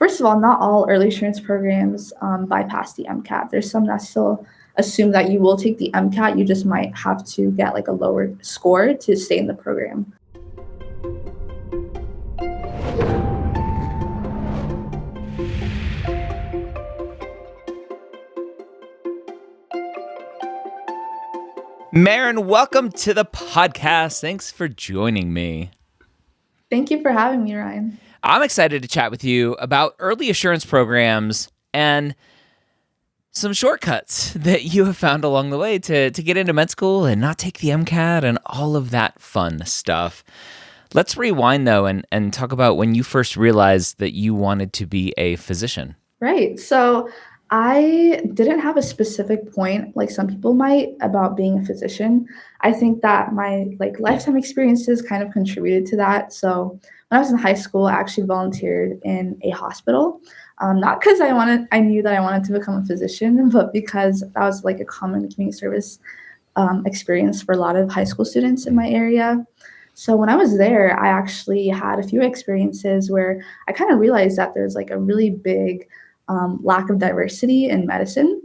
First of all, not all early assurance programs bypass the MCAT. There's some that still assume that you will take the MCAT. You just might have to get like a lower score to stay in the program. Maren, welcome to the podcast. Thanks for joining me. Thank you for having me, Ryan. I'm excited to chat with you about early assurance programs and some shortcuts that you have found along the way to get into med school and not take the MCAT and all of that fun stuff. Let's rewind, though, and talk about when you first realized that you wanted to be a physician. Right. So I didn't have a specific point like some people might about being a physician. I think that my lifetime experiences kind of contributed to that. So when I was in high school, I actually volunteered in a hospital. Not because I knew that I wanted to become a physician, but because that was like a common community service experience for a lot of high school students in my area. So when I was there, I actually had a few experiences where I kind of realized that there's like a really big lack of diversity in medicine.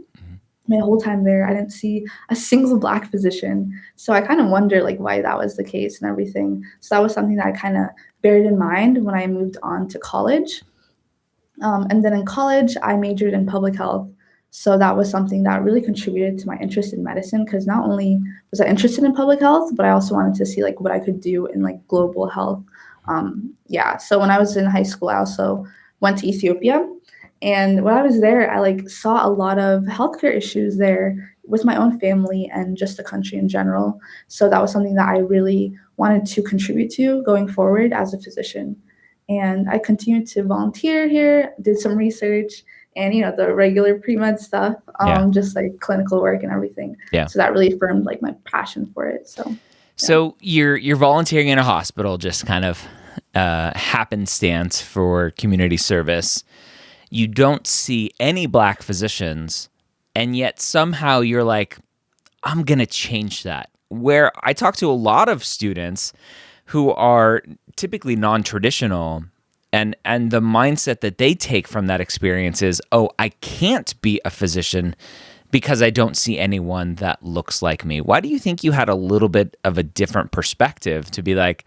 My whole time there, I didn't see a single Black physician. So I kind of wonder why that was the case and everything. So that was something that I kind of buried in mind when I moved on to college. And then in college, I majored in public health. So that was something that really contributed to my interest in medicine, because not only was I interested in public health, but I also wanted to see what I could do in global health. So when I was in high school, I also went to Ethiopia. And when I was there, I saw a lot of healthcare issues there with my own family and just the country in general. So that was something that I really wanted to contribute to going forward as a physician. And I continued to volunteer here, did some research and, the regular pre-med stuff, just clinical work and everything. Yeah. So that really affirmed my passion for it. So you're volunteering in a hospital, just kind of happenstance for community service. You don't see any Black physicians, and yet somehow you're like, I'm going to change that. Where I talk to a lot of students who are typically non-traditional, and the mindset that they take from that experience is, oh, I can't be a physician because I don't see anyone that looks like me. Why do you think you had a little bit of a different perspective to be like,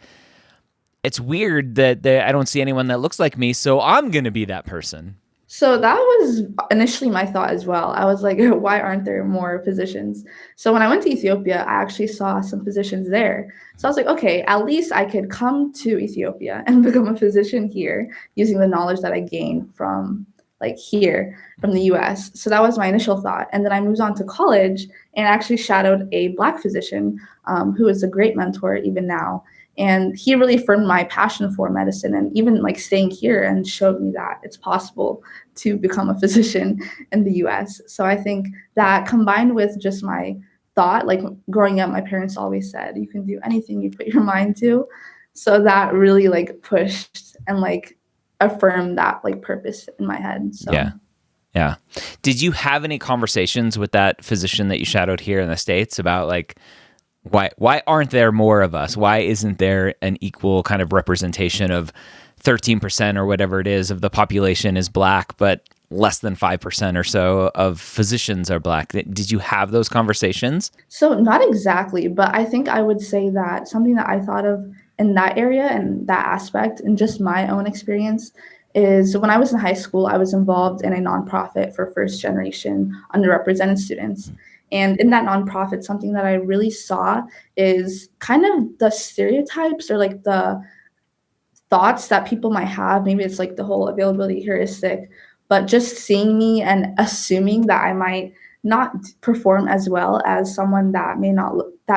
it's weird that I don't see anyone that looks like me, so I'm going to be that person? So that was initially my thought as well. I was like, why aren't there more physicians? So when I went to Ethiopia, I actually saw some physicians there. So I was like, okay, at least I could come to Ethiopia and become a physician here using the knowledge that I gained from here from the US. So that was my initial thought. And then I moved on to college and actually shadowed a Black physician who is a great mentor even now. And he really affirmed my passion for medicine, and even staying here and showed me that it's possible to become a physician in the US. So I think that combined with just my thought, growing up, my parents always said, you can do anything you put your mind to. So that really pushed and affirmed that purpose in my head. So. Yeah. Did you have any conversations with that physician that you shadowed here in the States about why aren't there more of us? Why isn't there an equal kind of representation of 13% or whatever it is of the population is Black, but less than 5% or so of physicians are Black? Did you have those conversations? So not exactly, but I think I would say that something that I thought of in that area and that aspect and just my own experience is when I was in high school, I was involved in a nonprofit for first generation underrepresented students. And in that nonprofit, something that I really saw is kind of the stereotypes or the thoughts that people might have. Maybe it's the whole availability heuristic, but just seeing me and assuming that I might not perform as well as someone that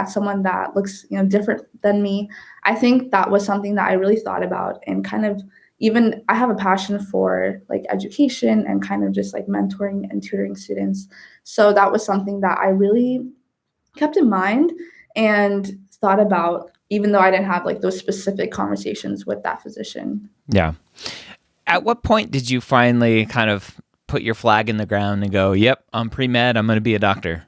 someone that looks different than me. I think that was something that I really thought about, and kind of even I have a passion for education and kind of just mentoring and tutoring students. So that was something that I really kept in mind and thought about, even though I didn't have those specific conversations with that physician. Yeah. At what point did you finally kind of put your flag in the ground and go, yep, I'm pre-med, I'm going to be a doctor?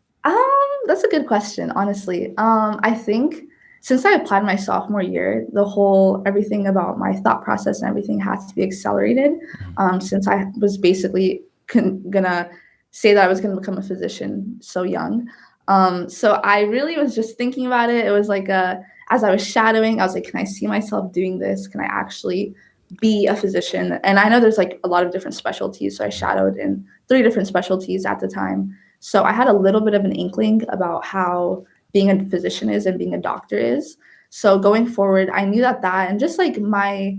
That's a good question, honestly. I think since I applied my sophomore year, everything about my thought process and everything had to be accelerated. Since I was basically gonna say that I was gonna become a physician so young. So I really was just thinking about it. It was like as I was shadowing, I was like, can I see myself doing this? Can I actually be a physician? And I know there's like a lot of different specialties. So I shadowed in 3 different specialties at the time. So I had a little bit of an inkling about how being a physician is and being a doctor is. So going forward, I knew that and just like my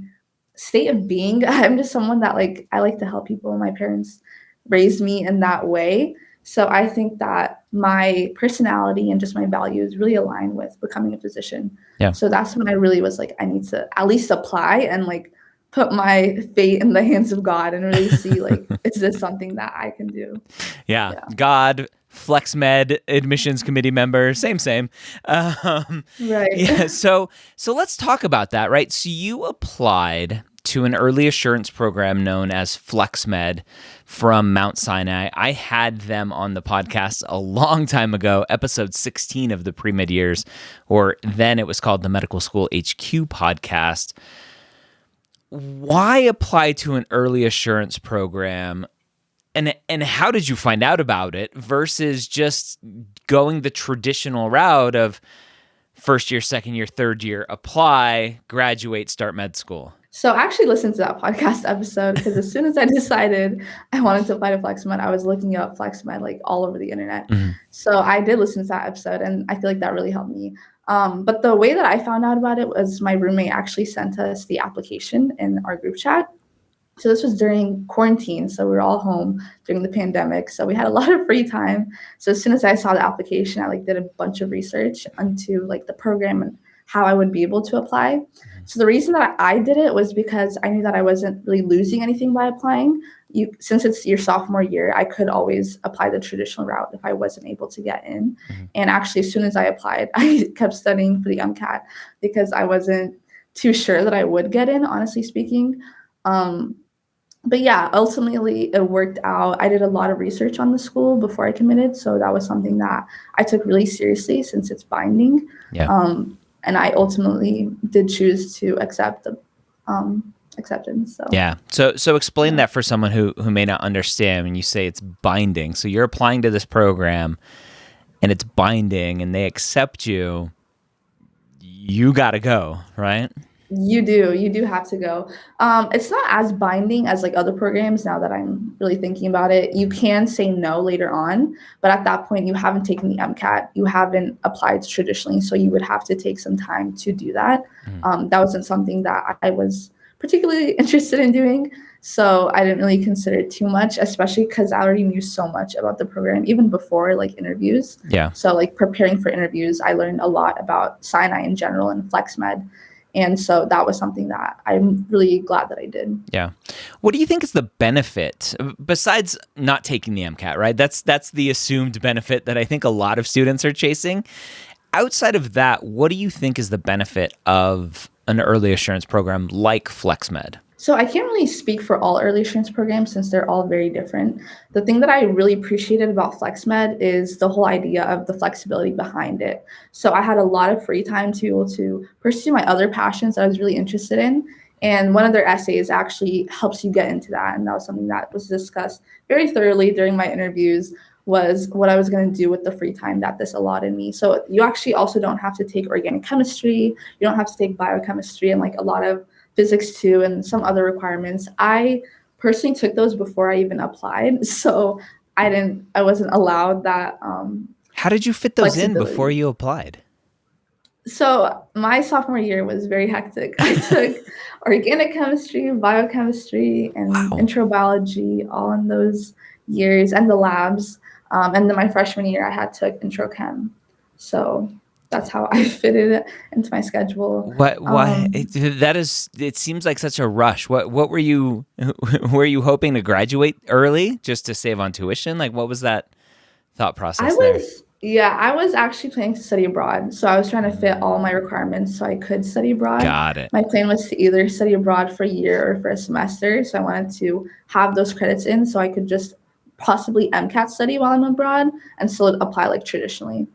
state of being, I'm just someone that like I like to help people. My parents raised me in that way. So I think that my personality and just my values really align with becoming a physician. Yeah. So that's when I really was like, I need to at least apply and like put my fate in the hands of God and really see like, is this something that I can do? Yeah. God, FlexMed admissions committee member, same. Right. Yeah. So let's talk about that, right? So you applied to an early assurance program known as FlexMed from Mount Sinai. I had them on the podcast a long time ago, episode 16 of the Pre-Med Years, or then it was called the Medical School HQ podcast. Why apply to an early assurance program? And how did you find out about it versus just going the traditional route of first year, second year, third year, apply, graduate, start med school? So I actually listened to that podcast episode because as soon as I decided I wanted to apply to FlexMed, I was looking up FlexMed like all over the internet. So I did listen to that episode and I feel like that really helped me. But the way that I found out about it was my roommate actually sent us the application in our group chat. So this was during quarantine. So we were all home during the pandemic. So we had a lot of free time. So as soon as I saw the application, I like did a bunch of research into like the program and how I would be able to apply. So the reason that I did it was because I knew that I wasn't really losing anything by applying. Since it's your sophomore year, I could always apply the traditional route if I wasn't able to get in. And actually, as soon as I applied, I kept studying for the MCAT because I wasn't too sure that I would get in, honestly speaking. But yeah, ultimately it worked out. I did a lot of research on the school before I committed. So that was something that I took really seriously since it's binding. Yeah. And I ultimately did choose to accept the acceptance. So yeah. So explain that for someone who may not understand when you say it's binding. So you're applying to this program and it's binding and they accept you. You got to go, right? You do have to go. It's not as binding as like other programs now that I'm really thinking about it. You can say no later on, but at that point you haven't taken the MCAT. You haven't applied traditionally, so you would have to take some time to do that. That wasn't something that I was particularly interested in doing, so I didn't really consider it too much, especially because I already knew so much about the program even before like interviews. Yeah. So like preparing for interviews, I learned a lot about Sinai in general and FlexMed. And so that was something that I'm really glad that I did. Yeah. What do you think is the benefit besides not taking the MCAT, right? That's the assumed benefit that I think a lot of students are chasing. Outside of that, what do you think is the benefit of an early assurance program like FlexMed? So I can't really speak for all early assurance programs since they're all very different. The thing that I really appreciated about FlexMed is the whole idea of the flexibility behind it. So I had a lot of free time to be able to pursue my other passions that I was really interested in. And one of their essays actually helps you get into that. And that was something that was discussed very thoroughly during my interviews, was what I was going to do with the free time that this allotted me. So you actually also don't have to take organic chemistry. You don't have to take biochemistry and like a lot of physics too, and some other requirements. I personally took those before I even applied, so I wasn't allowed that. How did you fit those in before you applied? So my sophomore year was very hectic. I took organic chemistry, biochemistry, and intro biology all in those years, and the labs. And then my freshman year, I had took intro chem. So that's how I fitted it into my schedule. Why that is? It seems like such a rush. What were you hoping to graduate early just to save on tuition? Like, what was that thought process there? Yeah, I was actually planning to study abroad. So I was trying to fit all my requirements so I could study abroad. Got it. My plan was to either study abroad for a year or for a semester. So I wanted to have those credits in so I could just possibly MCAT study while I'm abroad and still apply like traditionally.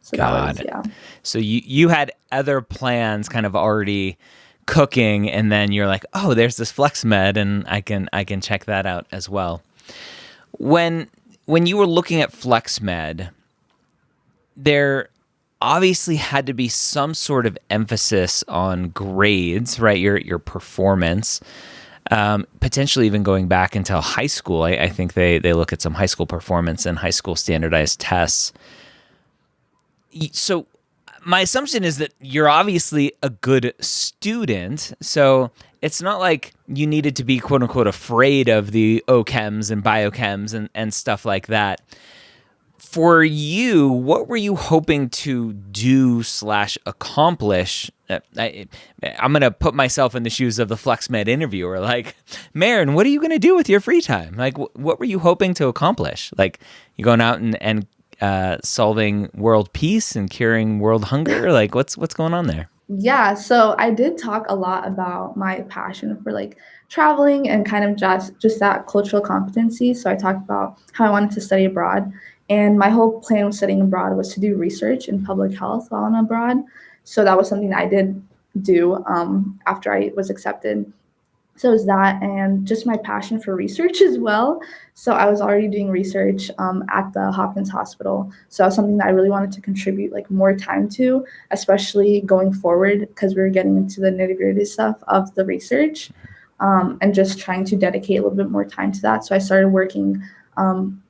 So that Got was, it. yeah. So you had other plans kind of already cooking, and then you're like, oh, there's this FlexMed, and I can check that out as well. When you were looking at FlexMed, there obviously had to be some sort of emphasis on grades, right? Your performance, potentially even going back until high school. I think they look at some high school performance and high school standardized tests. So my assumption is that you're obviously a good student. So it's not like you needed to be quote unquote afraid of the OChems and biochems and stuff like that. For you, what were you hoping to do / accomplish? I'm going to put myself in the shoes of the FlexMed interviewer. Like, Maren, what are you going to do with your free time? Like, what were you hoping to accomplish? Like, you going out and solving world peace and curing world hunger? Like, what's going on there? Yeah, so I did talk a lot about my passion for like traveling and kind of just that cultural competency. So I talked about how I wanted to study abroad, and my whole plan with studying abroad was to do research in public health while I'm abroad. So that was something that I did do after I was accepted. So it was that, and just my passion for research as well. So I was already doing research at the Hopkins Hospital. So that was something that I really wanted to contribute like more time to, especially going forward, because we were getting into the nitty gritty stuff of the research, and just trying to dedicate a little bit more time to that. So I started working,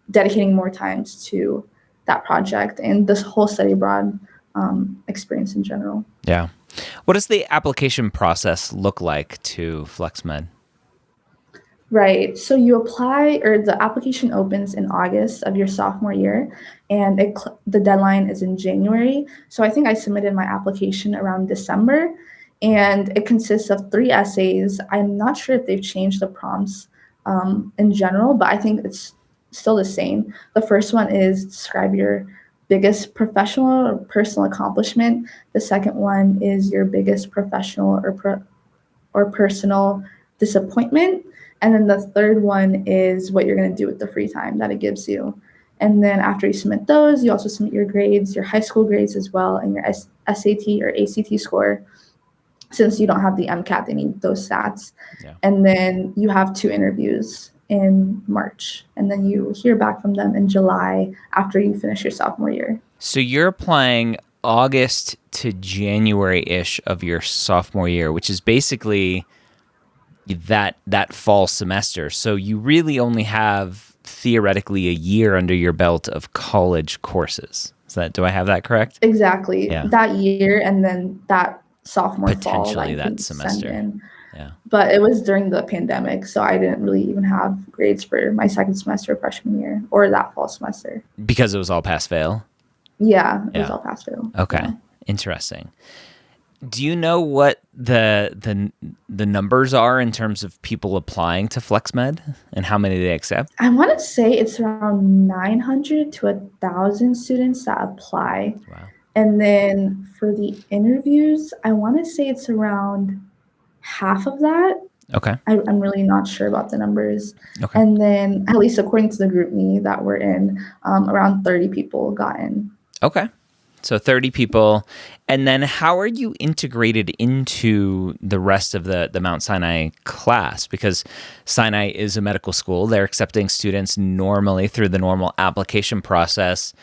dedicating more times to that project and this whole study abroad experience in general. Yeah. What does the application process look like to FlexMed? Right. So you apply, or the application opens in August of your sophomore year, and the deadline is in January. So I think I submitted my application around December, and it consists of 3 essays. I'm not sure if they've changed the prompts in general, but I think it's still the same. The first one is describe your biggest professional or personal accomplishment. The second one is your biggest professional or personal disappointment. And then the third one is what you're going to do with the free time that it gives you. And then after you submit those, you also submit your grades, your high school grades as well, and your SAT or ACT score. Since you don't have the MCAT, they need those stats. Yeah. And then you have 2 interviews in March. And then you hear back from them in July after you finish your sophomore year. So you're applying August to January-ish of your sophomore year, which is basically that fall semester. So you really only have theoretically a year under your belt of college courses. Do I have that correct? Exactly. Yeah. That year, and then that sophomore fall Potentially that that semester. in. Yeah. But it was during the pandemic, so I didn't really even have grades for my second semester of freshman year or that fall semester. Because it was all pass fail? Yeah, it was all pass fail. Okay. Yeah. Interesting. Do you know what the numbers are in terms of people applying to FlexMed and how many they accept? I want to say it's around 900 to 1,000 students that apply. Wow. And then for the interviews, I want to say it's around half of that. Okay. I'm really not sure about the numbers. Okay. And then, at least according to the group me that we're in, around 30 people got in. Okay. So 30 people. And then how are you integrated into the rest of the Mount Sinai class? Because Sinai is a medical school. They're accepting students normally through the normal application process.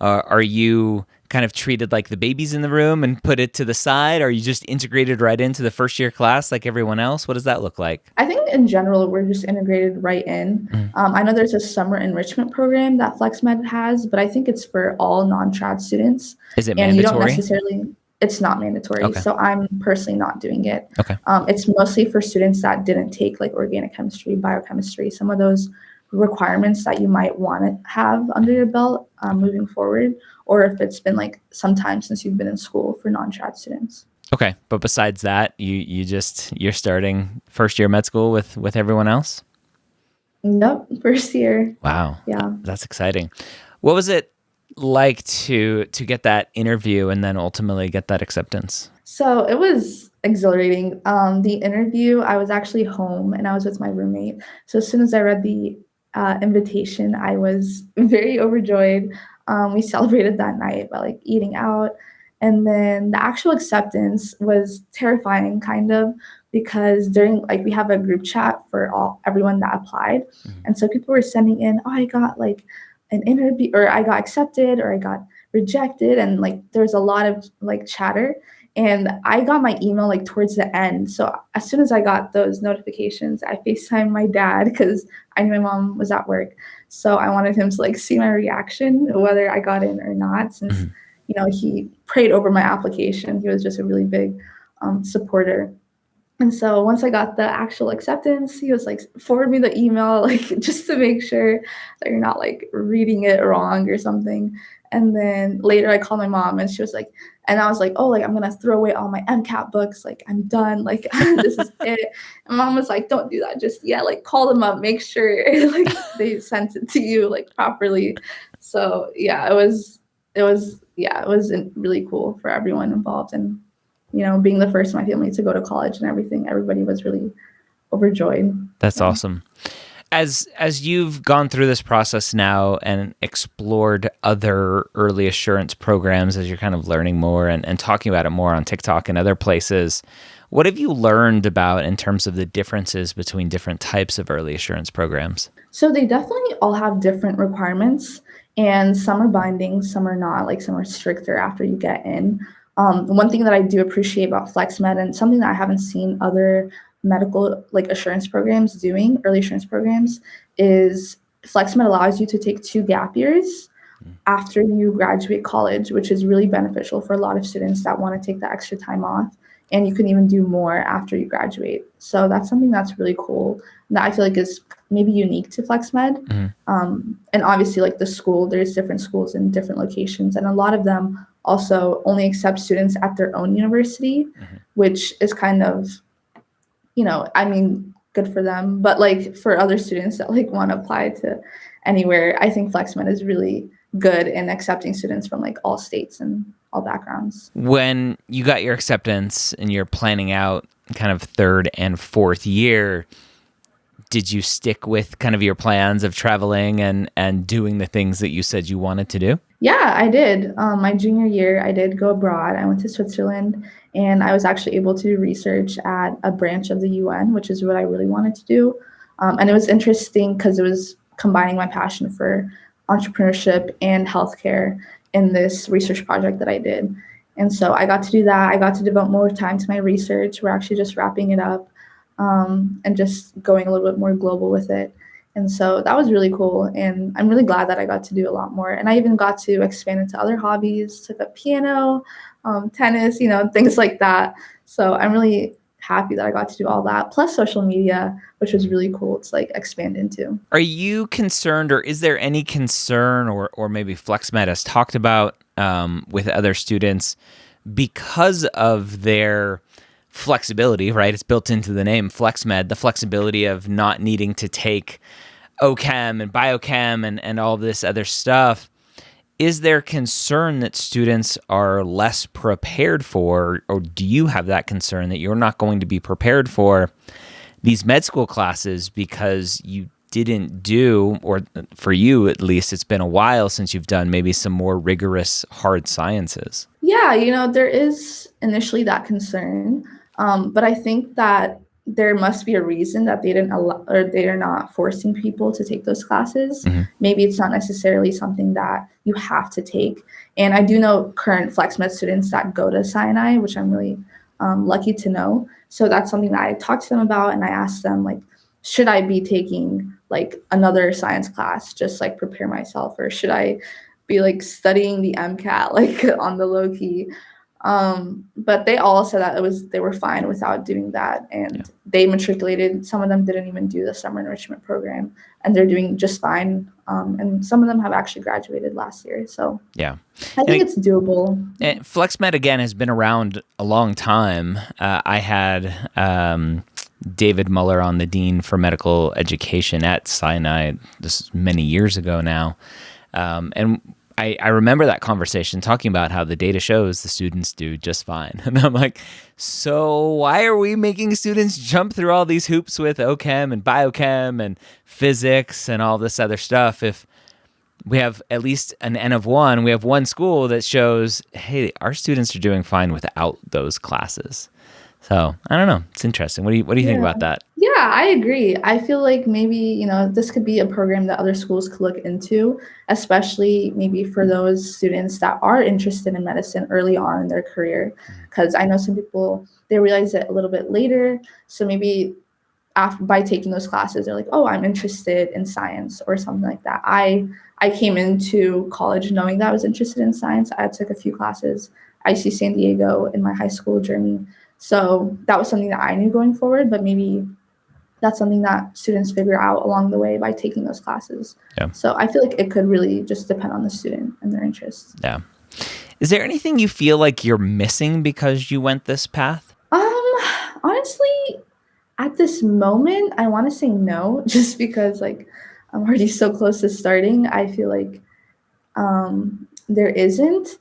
Are you kind of treated like the babies in the room and put it to the side? Are you just integrated right into the first year class like everyone else? What does that look like? I think in general, we're just integrated right in. I know there's a summer enrichment program that FlexMed has, but I think it's for all non-trad students. Is it and mandatory? You don't necessarily, it's not mandatory. Okay. So I'm personally not doing it. Okay. It's mostly for students that didn't take like organic chemistry, biochemistry, some of those requirements that you might want to have under your belt moving forward, or if it's been like some time since you've been in school for non-trad students. Okay, but besides that, you're starting first year med school with everyone else? Yep, first year. Wow. Yeah. That's exciting. What was it like to get that interview and then ultimately get that acceptance? So it was exhilarating. The interview, I was actually home and I was with my roommate. So as soon as I read the invitation, I was very overjoyed. We celebrated that night by like eating out. And then the actual acceptance was terrifying, kind of, because during like we have a group chat for everyone that applied, Mhm. and so people were sending in, oh, I got like an interview, or I got accepted, or I got rejected, and like there's a lot of like chatter. And I got my email like towards the end. So as soon as I got those notifications, I FaceTimed my dad because I knew my mom was at work. So I wanted him to like see my reaction, whether I got in or not, since Mhm. he prayed over my application. He was just a really big supporter. And so once I got the actual acceptance, he was like, forward me the email, like just to make sure that you're not like reading it wrong or something. And then later I called my mom and she was like, and I was like, oh, like I'm gonna throw away all my MCAT books, like I'm done, like this is it. And mom was like, don't do that just yet, like call them up, make sure like they sent it to you like properly. So yeah, it was really cool for everyone involved, and being the first in my family to go to college and everything, everybody was really overjoyed. That's So, awesome. As you've gone through this process now and explored other early assurance programs, as you're kind of learning more and talking about it more on TikTok and other places, what have you learned about in terms of the differences between different types of early assurance programs? so they definitely all have different requirements, and some are binding, some are not. Like some are stricter after you get in. One thing that I do appreciate about FlexMed, and something that I haven't seen other medical like assurance programs doing, early assurance programs, is FlexMed allows you to take 2 gap years after you graduate college, which is really beneficial for a lot of students that want to take that extra time off. And you can even do more after you graduate. So that's something that's really cool that I feel like is maybe unique to FlexMed. Mhm. And obviously, like the school, there's different schools in different locations, and a lot of them also only accept students at their own university, Mhm. which is kind of, I mean, good for them. But like for other students that like want to apply to anywhere, I think FlexMed is really good in accepting students from like all states and all backgrounds. When you got your acceptance and you're planning out kind of third and fourth year, did you stick with kind of your plans of traveling and doing the things that you said you wanted to do? Yeah, I did. My junior year, I did go abroad. I went to Switzerland, and I was actually able to do research at a branch of the UN, which is what I really wanted to do. And it was interesting because it was combining my passion for entrepreneurship and healthcare in this research project that I did. And so I got to do that. I got to devote more time to my research. We're actually just wrapping it up, and just going a little bit more global with it. And so that was really cool. And I'm really glad that I got to do a lot more. And I even got to expand into other hobbies, took up piano, tennis, things like that. So I'm really happy that I got to do all that, plus social media, which was really cool to like expand into. Are you concerned, or is there any concern, or maybe FlexMed has talked about with other students because of their flexibility, right? It's built into the name FlexMed, the flexibility of not needing to take OChem and biochem and all this other stuff. Is there concern that students are less prepared for, or do you have that concern that you're not going to be prepared for these med school classes because you didn't do, or for you at least, it's been a while since you've done maybe some more rigorous hard sciences? Yeah, there is initially that concern, but I think that there must be a reason that they didn't allow, or they are not forcing people to take those classes. Mm-hmm. Maybe it's not necessarily something that you have to take. And I do know current FlexMed students that go to Sinai, which I'm really lucky to know. So that's something that I talked to them about, and I asked them like, should I be taking like another science class, just like prepare myself, or should I be like studying the MCAT like on the low key? But they all said that they were fine without doing that, and they matriculated. Some of them didn't even do the summer enrichment program, and they're doing just fine. And some of them have actually graduated last year, so Yeah. I think it's doable. And FlexMed, again, has been around a long time. I had David Muller on, the Dean for Medical Education at Sinai, this is many years ago now. And I remember that conversation talking about how the data shows the students do just fine. And I'm like, so why are we making students jump through all these hoops with OChem and biochem and physics and all this other stuff we have at least an N of one. We have one school that shows, hey, our students are doing fine without those classes. So I don't know. It's interesting. What do you think Yeah. about that? Yeah, I agree. I feel like maybe, this could be a program that other schools could look into, especially maybe for those students that are interested in medicine early on in their career. Because I know some people, they realize it a little bit later. So maybe after by taking those classes, they're like, oh, I'm interested in science or something like that. I came into college knowing that I was interested in science. I took a few classes, IC San Diego in my high school journey. So that was something that I knew going forward, but maybe that's something that students figure out along the way by taking those classes. Yeah. So I feel like it could really just depend on the student and their interests. Yeah. Is there anything you feel like you're missing because you went this path? Honestly, at this moment, I want to say no, just because like I'm already so close to starting. I feel like there isn't,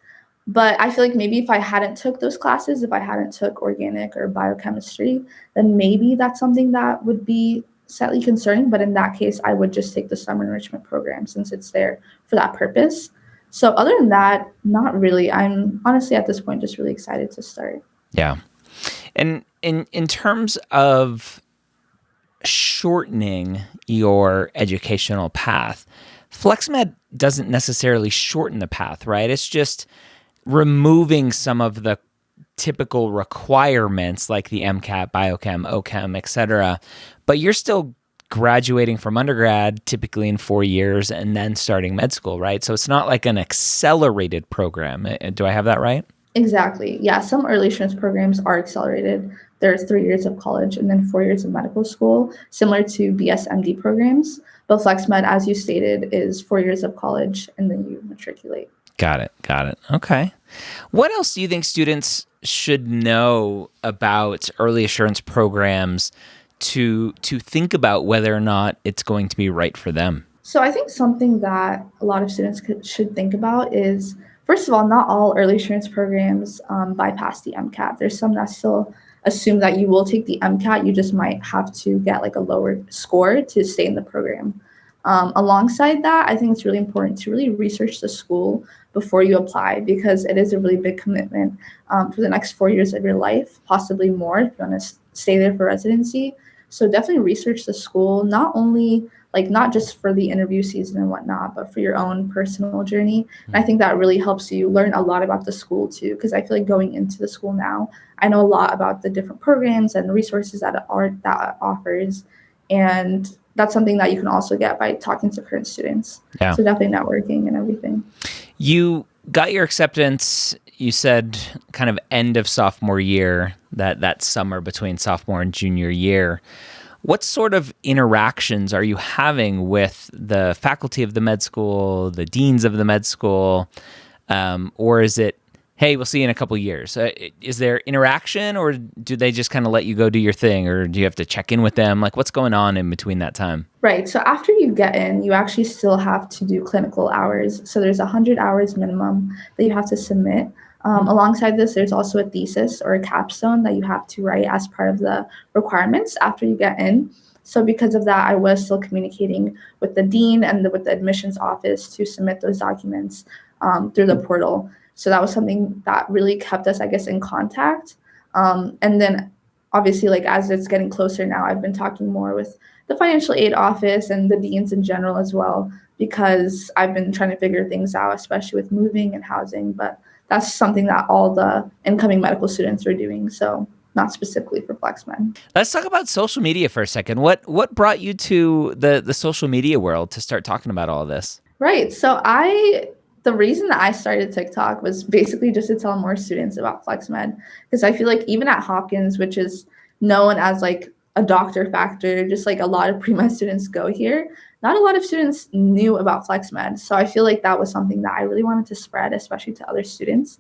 but I feel like maybe if I hadn't took those classes, if I hadn't took organic or biochemistry, then maybe that's something that would be slightly concerning. But in that case, I would just take the summer enrichment program since it's there for that purpose. So other than that, not really. I'm honestly at this point just really excited to start. Yeah. And in terms of shortening your educational path, FlexMed doesn't necessarily shorten the path, right? It's just removing some of the typical requirements like the MCAT, biochem, OChem, etc. But you're still graduating from undergrad typically in 4 years and then starting med school, right? So it's not like an accelerated program. Do I have that right? Exactly. Yeah, some early assurance programs are accelerated. There's 3 years of college and then 4 years of medical school, similar to BSMD programs. But FlexMed, as you stated, is 4 years of college and then you matriculate. Got it. Got it. Okay. What else do you think students should know about early assurance programs to think about whether or not it's going to be right for them? So I think something that a lot of students should think about is, first of all, not all early assurance programs bypass the MCAT. There's some that still assume that you will take the MCAT. You just might have to get like a lower score to stay in the program. Alongside that, I think it's really important to really research the school before you apply because it is a really big commitment for the next 4 years of your life, possibly more if you want to stay there for residency. So definitely research the school, not just for the interview season and whatnot, but for your own personal journey. And I think that really helps you learn a lot about the school too, because I feel like going into the school now, I know a lot about the different programs and resources that it offers. And that's something that you can also get by talking to current students. Yeah. So definitely networking and everything. You got your acceptance, you said kind of end of sophomore year, that summer between sophomore and junior year. What sort of interactions are you having with the faculty of the med school, the deans of the med school? Or is it, hey, we'll see you in a couple of years? Is there interaction or do they just kind of let you go do your thing? Or do you have to check in with them? Like what's going on in between that time? Right. So after you get in, you actually still have to do clinical hours. So there's 100 hours minimum that you have to submit. Alongside this, there's also a thesis or a capstone that you have to write as part of the requirements after you get in. So because of that, I was still communicating with the dean and with the admissions office to submit those documents through the portal. So that was something that really kept us, I guess, in contact. And then obviously, like as it's getting closer now, I've been talking more with the financial aid office and the deans in general as well, because I've been trying to figure things out, especially with moving and housing. But that's something that all the incoming medical students are doing. So not specifically for FlexMed. Let's talk about social media for a second. What brought you to the social media world to start talking about all of this? Right. So the reason that I started TikTok was basically just to tell more students about FlexMed, because I feel like even at Hopkins, which is known as like a doctor factor, just like a lot of pre-med students go here, not a lot of students knew about FlexMed. So I feel like that was something that I really wanted to spread, especially to other students.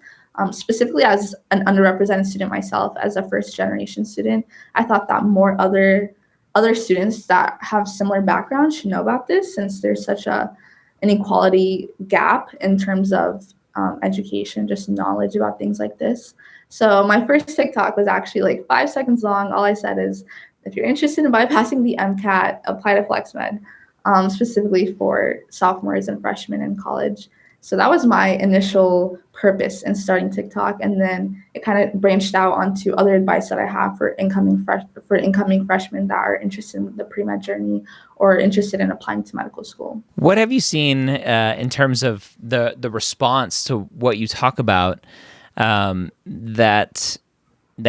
Specifically as an underrepresented student myself, as a first generation student, I thought that more other students that have similar backgrounds should know about this, since there's such an inequality gap in terms of education, just knowledge about things like this. So my first TikTok was actually like 5 seconds long. All I said is, if you're interested in bypassing the MCAT, apply to FlexMed. specifically for sophomores and freshmen in college. So that was my initial purpose in starting TikTok, and then it kind of branched out onto other advice that I have for incoming freshmen that are interested in the pre-med journey or interested in applying to medical school. What have you seen in terms of the response to what you talk about that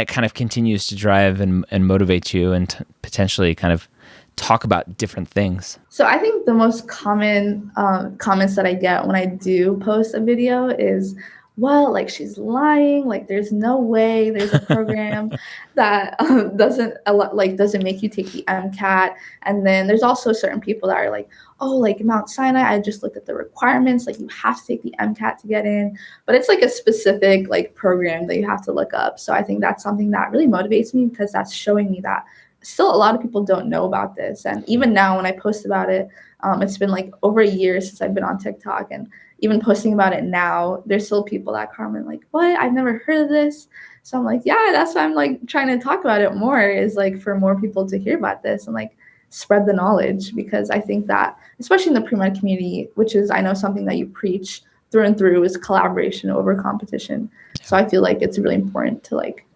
kind of continues to drive and motivate you and potentially kind of talk about different things? So I think the most common comments that I get when I do post a video is, well, like she's lying. Like there's no way there's a program that doesn't make you take the MCAT. And then there's also certain people that are like, oh, like Mount Sinai, I just looked at the requirements. Like you have to take the MCAT to get in, but it's like a specific like program that you have to look up. So I think that's something that really motivates me because that's showing me that still a lot of people don't know about this. And even now when I post about it, it's been like over a year since I've been on TikTok, and even posting about it now, there's still people that comment like, what? I've never heard of this. So I'm like, yeah, that's why I'm like trying to talk about it more, is like for more people to hear about this and like spread the knowledge, because I think that especially in the pre-med community, which is I know something that you preach through and through, is collaboration over competition. So I feel like it's really important to like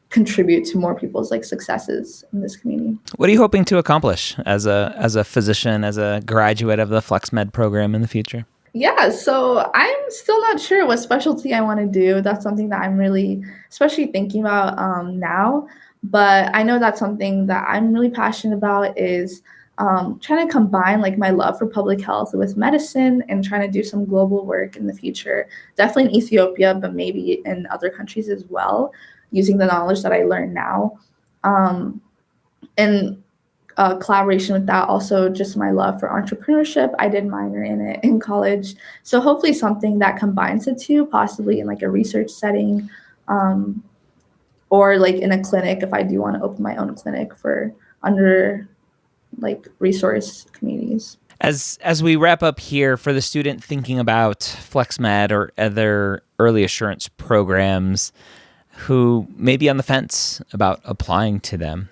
contribute to more people's like successes in this community. What are you hoping to accomplish as a physician, as a graduate of the FlexMed program in the future? Yeah, so I'm still not sure what specialty I want to do. That's something that I'm really, especially thinking about now. But I know that's something that I'm really passionate about, is trying to combine like my love for public health with medicine and trying to do some global work in the future. Definitely in Ethiopia, but maybe in other countries as well, using the knowledge that I learned now. And collaboration with that, also just my love for entrepreneurship. I did minor in it in college. So hopefully something that combines the two, possibly in like a research setting, or like in a clinic if I do want to open my own clinic for under like resource communities. As we wrap up here, for the student thinking about FlexMed or other early assurance programs who may be on the fence about applying to them,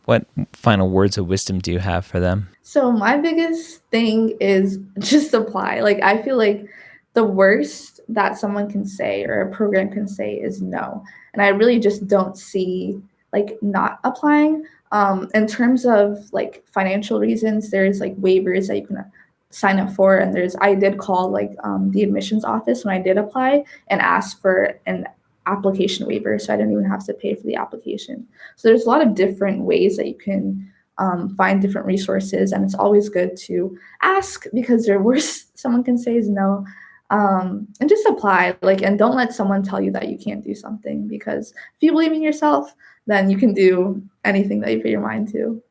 what final words of wisdom do you have for them? So my biggest thing is just apply. Like I feel like the worst that someone can say or a program can say is no. And I really just don't see like not applying. In terms of like financial reasons, there's like waivers that you can sign up for. And I did call like the admissions office when I did apply and ask for an application waiver. So I didn't even have to pay for the application. So there's a lot of different ways that you can find different resources, and it's always good to ask, because the worst someone can say is no. And just apply, like, and don't let someone tell you that you can't do something, because if you believe in yourself, then you can do anything that you put your mind to.